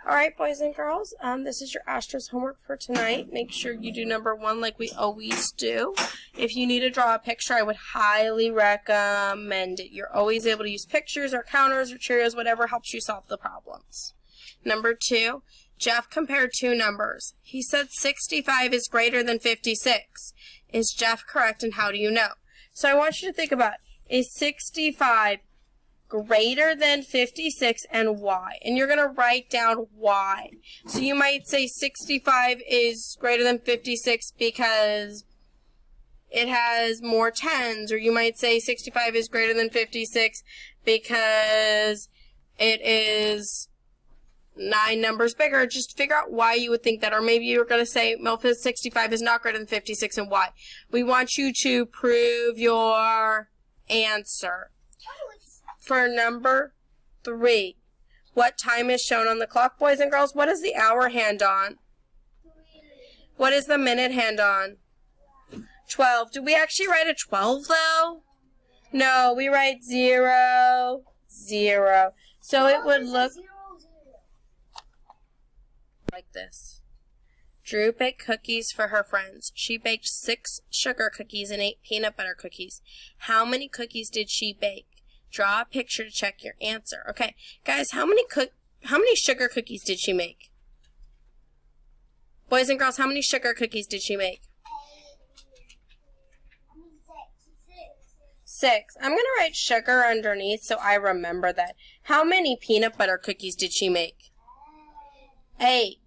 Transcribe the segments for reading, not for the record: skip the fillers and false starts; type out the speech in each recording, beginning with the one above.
Alright, boys and girls, this is your Astros homework for tonight. Make sure you do number 1 like we always do. If you need to draw a picture, I would highly recommend it. You're always able to use pictures or counters or Cheerios, whatever helps you solve the problems. Number 2, Jeff compared two numbers. He said 65 is greater than 56. Is Jeff correct, and how do you know? So I want you to think about, is 65 greater than 56 and why? And you're going to write down why. So you might say 65 is greater than 56 because it has more tens, or you might say 65 is greater than 56 because it is 9 numbers bigger. Just figure out why you would think that, or maybe you're going to say, well, 65 is not greater than 56 and why. We want you to prove your answer. For number 3, what time is shown on the clock, boys and girls? What is the hour hand on? What is the minute hand on? 12. Do we actually write a 12 though? No, we write 0, 0. So it would look like this. Drew baked cookies for her friends. She baked 6 sugar cookies and 8 peanut butter cookies. How many cookies did she bake? Draw a picture to check your answer. Okay, guys, how many sugar cookies did she make? Boys and girls, how many sugar cookies did she make? 6. I'm going to write sugar underneath so I remember that. How many peanut butter cookies did she make? 8.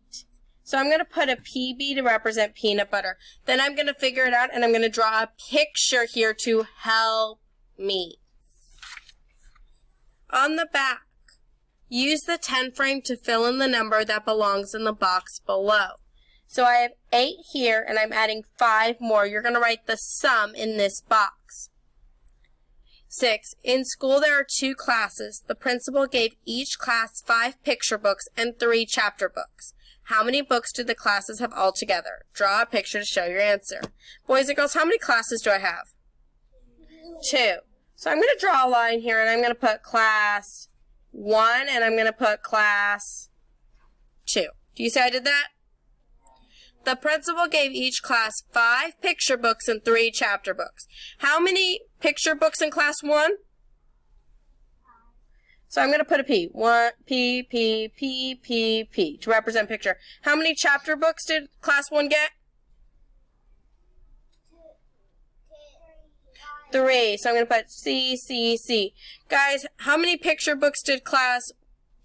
So I'm going to put a PB to represent peanut butter. Then I'm going to figure it out, and I'm going to draw a picture here to help me. On the back, use the 10 frame to fill in the number that belongs in the box below. So I have 8 here, and I'm adding 5 more. You're going to write the sum in this box. 6. In school, there are 2 classes. The principal gave each class 5 picture books and 3 chapter books. How many books do the classes have altogether? Draw a picture to show your answer. Boys and girls, how many classes do I have? 2. So I'm going to draw a line here, and I'm going to put class 1, and I'm going to put class 2. Do you see I did that? The principal gave each class 5 picture books and 3 chapter books. How many picture books in class 1? So I'm going to put a P. 1, P, P, P, P, P to represent picture. How many chapter books did class 1 get? 3. So I'm going to put C, C, C. Guys, how many picture books did class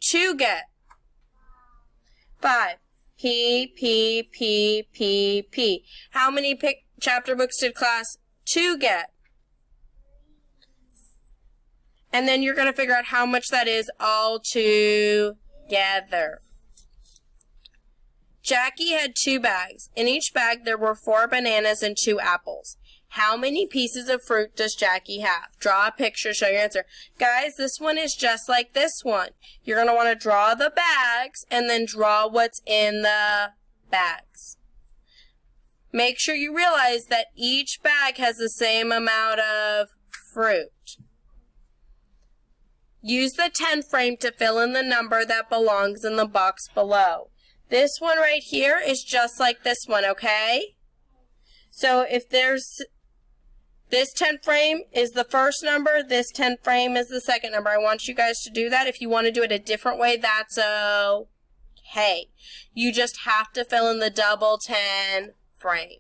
2 get? 5. P, P, P, P, P. How many chapter books did class 2 get? And then you're going to figure out how much that is all together. Jackie had 2 bags. In each bag there were 4 bananas and 2 apples. How many pieces of fruit does Jackie have? Draw a picture, show your answer. Guys, this one is just like this one. You're going to want to draw the bags and then draw what's in the bags. Make sure you realize that each bag has the same amount of fruit. Use the 10 frame to fill in the number that belongs in the box below. This one right here is just like this one, okay? So if there's this 10 frame is the first number, this 10 frame is the second number. I want you guys to do that. If you want to do it a different way, that's okay. You just have to fill in the double 10 frame.